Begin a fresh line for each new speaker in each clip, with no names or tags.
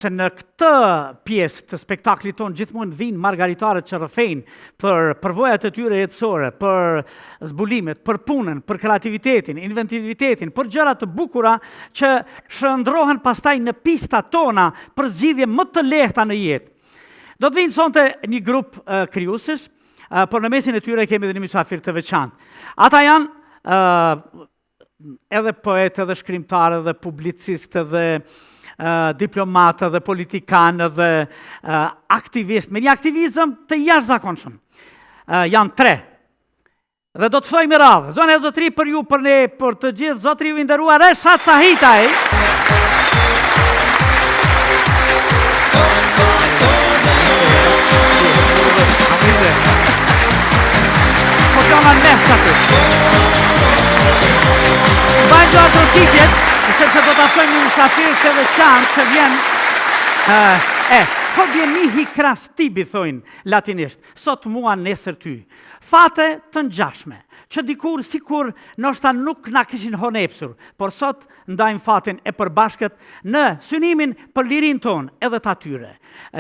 Se në këtë pjesë të spektaklit tonë gjithmonë vinë margaritarët që rrëfejnë për përvojat e tyre jetësore, për zbulimet, për punën, për kreativitetin, inventivitetin, për gjërat të bukura që shndrohen pastaj në pistat tona për zgjidhje më të lehta në jetë. Do të vinë sonte një grup krijuesish, por në mesin e tyre kemi edhe një mysafir të veçantë. Ata janë edhe poetë, edhe shkrimtarë, edhe publicistë, edhe diplomatë dhe politikanë dhe aktivistë, me një aktivizëm të jashtëzakonshëm. Janë 3. Dhe do të thojmë radhë. Zonë e zotëri për ju, për ne, për të gjithë, zotëri ju nderuar Reshat Sahitaj. Po kama neftë aty. Bajnë do atë rëkisjet, sepse do të aftojmë një musafir të veçantë që vjen, po vjen një hikras tibi, thojnë latinisht, sot mua nesër ty. Fate të ngjashme, që dikur sikur ndoshta nuk na kishin honepsur, por sot ndajmë fatin e përbashkët në synimin për lirin tonë edhe të atyre.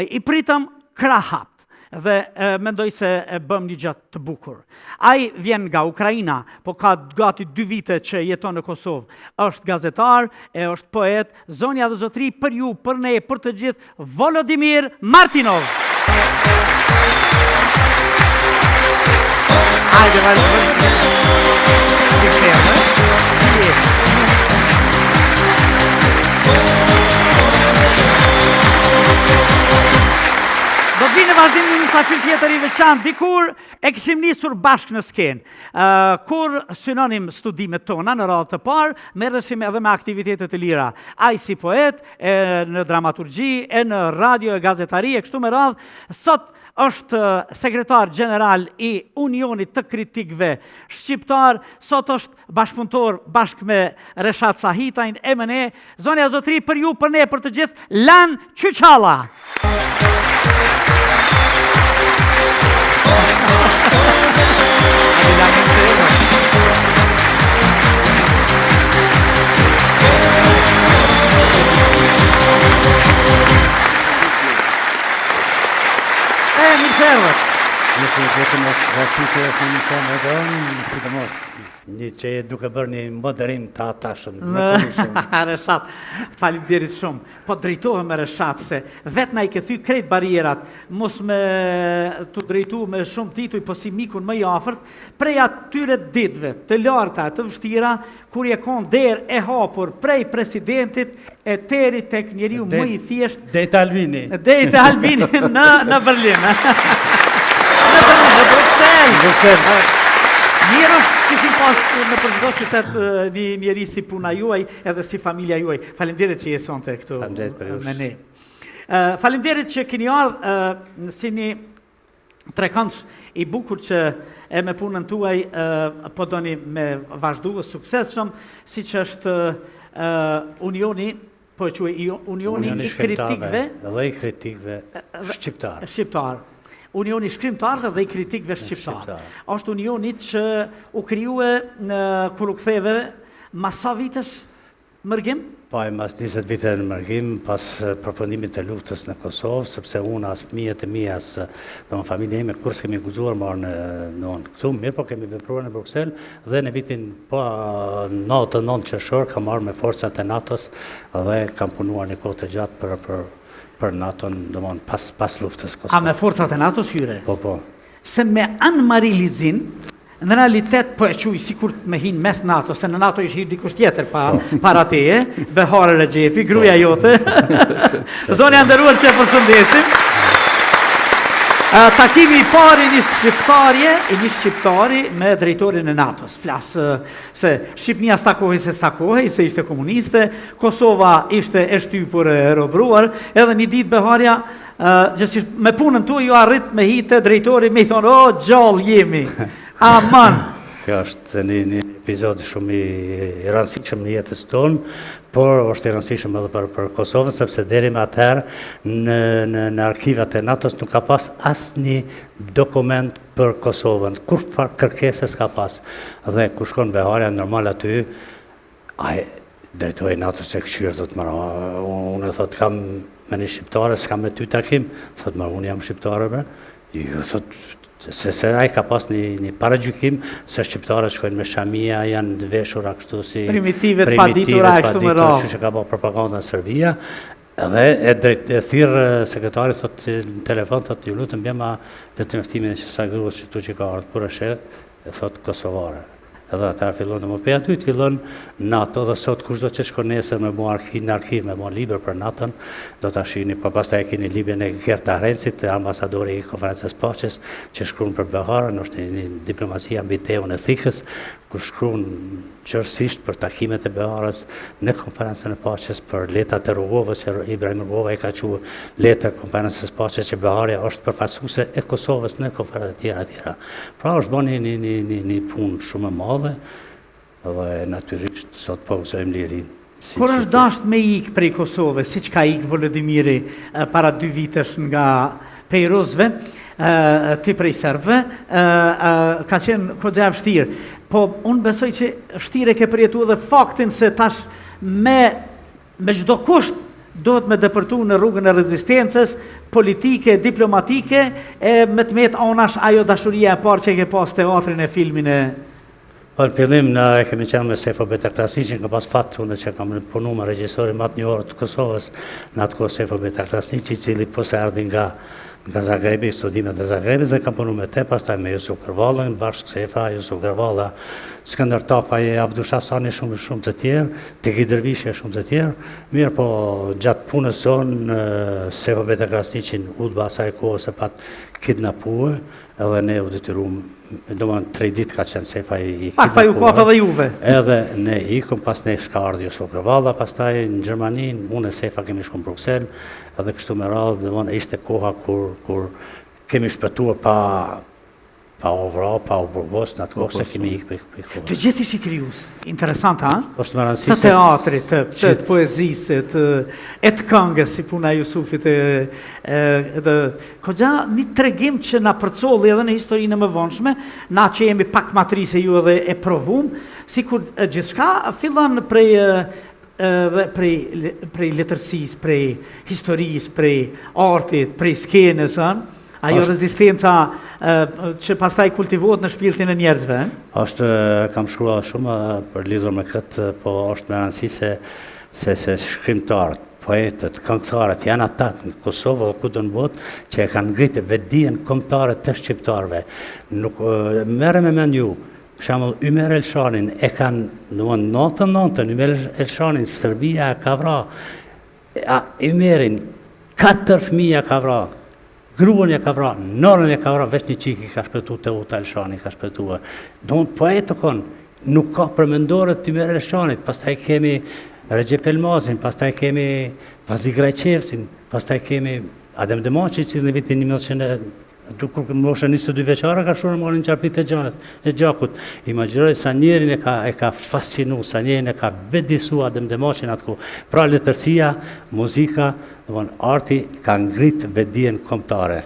I pritëm krahapt. Dhe mendoj se bëm një gjatë të bukur. Ai vjen nga Ukraina, po ka gati 2 vite që jeton në Kosovë. Është gazetar, është poet, zonja dhe zotëri për ju, për ne, për të gjithë, Volodimir Martinov. Hajde, do të vinë vazhdim një musafir tjetër i veçantë. Dikur e kishim nisur bashkë në skenë. Kur synonim studimet tona në radhë të parë, merreshim edhe me aktivitetet të lira. Ai si poet, në dramaturgji, në radio, e gazetari, e kështu me radhë. Sot është sekretar general i Unionit të Kritikëve Shqiptar, sot është bashkëpunëtor bashkë me Reshat Sahitajn, MNE, zonja zotëri për ju, për ne, për të gjithë, Lan Qyçalla.
Një që duke bërë një moderim të atashëm.
Reshat, faleminderit shumë. Po drejtohem me Reshat, se vetë na i ke thy krejt barierat, mos me të drejtu me shumë tituj, po si mikun më i afërt, prej atyre ditëve të larta, të vështira, kur je kon derë e hapur prej presidentit e teri tek njeriu më i thjesht.
Dejtë Albini.
Dejtë Albini në Berlin. Në Bruxelles. Mirë, kishim pas në përgjithësi qytet një njeri si puna juaj edhe si familja juaj. Faleminderit që jesonte këtu me ne. Faleminderit që keni ardhur si një trekëndsh i bukur që e me punën tuaj po doni me vazhdu suksesshëm, siç është Unioni, po e quaj Unioni i Kritikëve
dhe i Kritikëve Shqiptar.
Unioni shkrimtarëve dhe i kritikëve shqiptarë. Është unioni që u krijue kur u ktheve mas sa vitesh mërgim?
Po, mas 20 vite në mërgim, pas përfundimit të luftës në Kosovë, sepse unë as fëmijët e mia, as në familja ime, kur s'kemi guxuar marrë në këtu, mirë po kemi vepruar në Bruxelles, dhe në vitin 99 qershor kam marrë me forcat e NATO-s dhe kam punuar një kohë të gjatë për NATO-n, domon pas luftës Kosovë.
A me forcat e NATO-s hyre?
Po.
Se me Anne-Marie Lizin, në realitet po e quj sikur me hinë mes NATO, se në NATO ishë hirë dikush tjetër para teje, Behare Regjepi, gruaja jote. Zonja nderuar që e përshëndesim. Takimi i parë i një shqiptari me drejtorin e NATO-s. Flasë se Shqipnia stakohej se stakohej, se ishte komuniste, Kosova ishte e shtypur e robruar, edhe një ditë Beharja, me punën tu ju arrit me hite drejtori me i thonë, o, gjallë jemi, aman.
Kjo është një epizod shumë i rëndësishëm në jetës tonë, por është i rëndësishëm edhe për Kosovën, sepse deri më atëherë në arkivat e NATO-s nuk ka pas asnjë dokument për Kosovën, kur farë kërkese s'ka pas. Dhe ku shkon Beharja normal aty, ai drejtori NATO-s e këshyrë, thotë unë thotë kam me një shqiptare, s'ka me ty takim, thot më unë jam shqiptare bre, jo, thot, se ai ka pas një paragjykim se shqiptarët shkojnë me shamia, janë të veshura kështu si
primitivet paditura e kështu me radhë.
Që ka bërë propaganda në Serbia, edhe e thirrë sekretari thot në telefon, thot ju lutem bjema le të njoftimin që sa gruas që tu që ka ardhur për shet, e thot kosovare. Edhe ata fillon më pe aty të fillon NATO dhe sot kushdo që shkon nesër me mu në arkiv, me mu libër për NATO-n, do ta shihni, po pastaj e keni librin e Gert Ahrencit, ambasadori i konferencës paqes, që shkruan për Beharën, është një diplomacia mbi teun e thikës, kur shkruan gjërësisht për takimet e Beharës në konferencën e paqes, për letrat e Rugovës, që Ibrahim Rugova i ka quajtur letër konferencës paqes që Beharja është përfaqësuese e Kosovës në konferenca të tjera. Pra është bën një punë shumë e madhe dhe natyrisht sot po gëzojmë lirin.
Kur është dashur me ik prej Kosovës, siç ka ik Volodimiri para 2 vitesh nga prej rusëve, ti prej serbëve, ka qenë goxha vështirë. Po unë besoj që vështirë ke përjetuar edhe faktin se tash me çdo kusht duhet me depërtu në rrugën e rezistencës, politike, diplomatike, e me të met anash ajo dashuria e parë që ke pas teatrin e filmin e...
Po në fillim e kemi qenë me Sefo Betakrasniqin, ka pas fat unë që kam punu me regjisorin më të njohur të Kosovës, në atë kohë Sefo Betakrasniqi, i cili po se ardhi nga Zagrebi, studimet e Zagrebit, dhe kam punu me te, pastaj me Jusuf Kërvallën, bashkë Sefa, Jusuf Kërvalla, Skënder Tafaj, Avdush Hasani, shumë të tjerë, Teki Dervishi shumë të tjerë. Mirë, po gjatë punës zonë, Sefo Betakrasniqin udhba asaj kohë se pat kidnapue, edhe ne u detyruam, domethënë 3 ditë ka qenë Sefa i
Pak pa ju kapa dhe juve.
Edhe ne ikëm, pas ne shka ardhi Jusuf Kërvalla, pastaj në Gjermani, unë e Sefa kemi shku në Bruxelles, edhe kështu me radhë, domethënë ishte koha kur kemi shpëtuar pa ovra, pa u burgos, në atë kohë se kemi ikë për kohë.
Të gjithë ishi krijues. Interesant, ha?
Është më rëndësishme.
Të teatrit, të poezisë, të këngës, si puna e Jusufit, goxha një tregim që na përcolli edhe në historinë e mëvonshme, na që jemi pak matrise ju edhe e provum, sikur gjithçka fillon prej letërsisë, prej historisë, prej artit, prej skenës, ajo rezistenca që pastaj kultivohet në shpirtin e njerëzve.
Kam shkruar shumë për lidhur me këtë, po është me rëndësi se shkrimtarët, poetët, këngëtarët janë ata në Kosovë dhe kudo në botë që e kanë ngritë vetdijen kombëtare të shqiptarëve. Nuk merrem me mend ju, për shembull Ymer Elshanin e kanë, domthonë 99-ën Ymer Elshanin Serbia ka vrarë. Ymerin 4 fëmijë ka vrarë. Gruan e ka vrarë, nonën e ka vrarë, veç një qik i ka shpëtu të Uta Elshani, ka shpëtu. Donë poetëkon, nuk ka përmendore të Ymer Elshanit, pastaj kemi Recep Elmazin, pastaj kemi Vazi Grajqevsin, pastaj kemi Adem Demaci, që në vitin 1900, kur mosha 22 veçare, ka shurë marrin qarpit e gjakut. Imagjinoj sa njerin e ka fascinu, sa njerin e ka vedisu Adem Demacin atë ku. Pra letërsia, muzika, arti ka ngrit vetdijen kombëtare.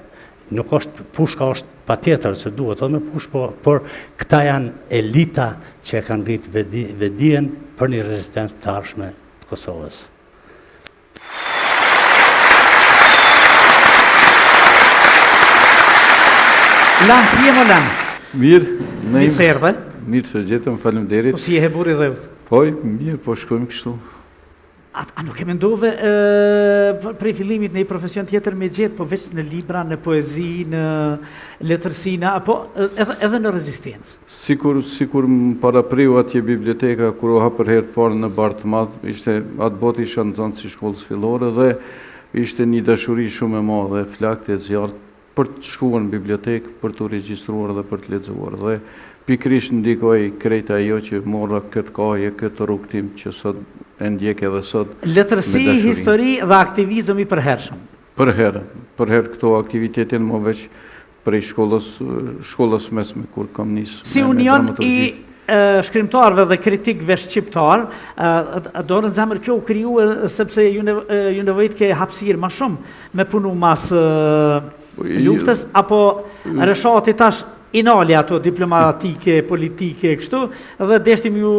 Nuk është pushka është patjetër se duhet edhe me push, por këta janë elita që e kanë ngrit vetdijen për një rezistencë të ardhshme të Kosovës.
Lanë, si jemë lanë?
Mirë,
Mirë se erdhe.
Mirë që gjetëm, faleminderit.
Po si e buri dhe ut?
Po, mirë, po shkojmë kështu.
A nuk e mendove prej fillimit në një profesion tjetër me gjetë, po veç në libra, në poezi, në letërsina, apo edhe në rezistencë?
Sikur më parapriu atje biblioteka, kur o hapër herë të parë në Bartë të Madhë, ishte atë botë isha në zonë si shkollës fillore dhe ishte një dashuri shumë e madhe, flakte e zjartë, për të shkuar në bibliotekë, për të regjistruar dhe për të lexuar. Dhe pikërisht ndikoi krejt ajo që morra këtë kohë, këtë rrugtim që sot e ndjek edhe sot.
Letërsi, histori dhe aktivizëm i përhershëm.
Për herë këto aktivitetin më veç prej shkollës mesme kur kam nisë.
Si union i shkrimtarëve dhe kritikëve shqiptar, do në zemër kjo u kriju sepse ju nevojit ke hapësirë më shumë me punu mas luftës, apo rreshati tash inali ato diplomatike, politike, kështu, dhe deshtim ju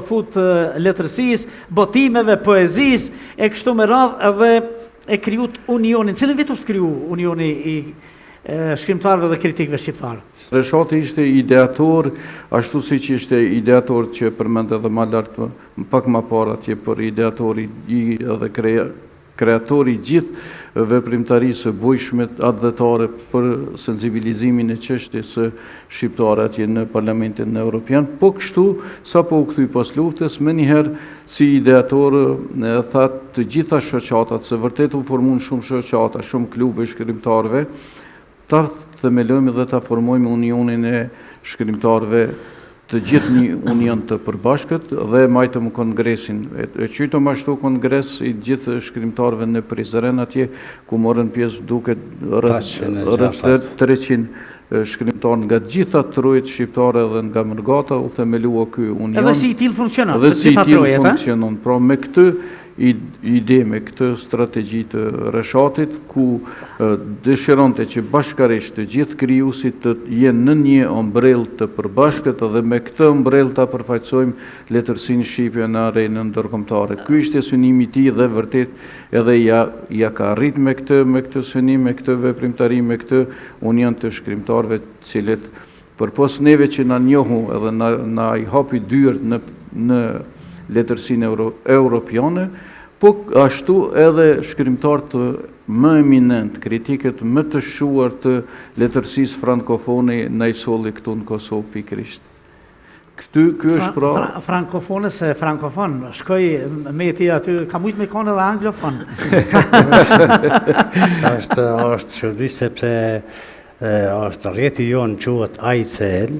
fut letërsis, botimeve, poezis, e kështu me radhë, edhe e krijut unionin. Cilën vit është kriju unioni i shkrimtarëve dhe kritikëve shqiptarë?
Reshati ishte ideator, ashtu si që ishte ideator që përmend edhe më lart, pak më parë atje për ideatori edhe kreatori gjithë veprimtarisë së bujshme adhetare për sensibilizimin e çështjes së shqiptare atje në Parlamentin Evropian, po kështu sapo u kthy pas luftës, më njëherë si ideator tha të gjitha shoqatat, se vërtet u formuan shumë shoqata, shumë klube shkrimtarëve, ta themelojmë dhe ta formojmë unionin e shkrimtarëve, të gjithë një union të përbashkët dhe majtëm kongresin. E qytëm ashtu kongres i gjithë shkrimtarëve në Prizren atje, ku morën pjesë duket rreth 300 shkrimtarë nga gjitha trojët shqiptare dhe nga Mërgata, u themelua ky union.
Edhe si i tillë funksionon,
dhe si i tillë funksionon. Pra me këtë ide, me këtë strategji të Reshatit, ku dëshironte që bashkarisht të gjithë krijuesit të jenë në një ombrell të përbashkët dhe me këtë ombrell ta përfaqësojmë letërsinë shqipe në arenën ndërkombëtare. Ky ishte synimi i tij dhe vërtet edhe ja ka arrit me këtë synim, me këtë veprimtari, me këtë union të shkrimtarëve, të cilët përpos neve që na njohu edhe na I hapi dyert në letërsinë europiane, po ashtu edhe shkrimtarë të më eminent, kritikët më të shuar të letërsisë frankofone na I solli këtu në Kosovë pikërisht. Ky është pra...
Frankofone se frankofon, shkoj me ti aty, ka mujt me konë edhe anglofon.
është shërbi sepse është rrjeti jonë quhet AICL,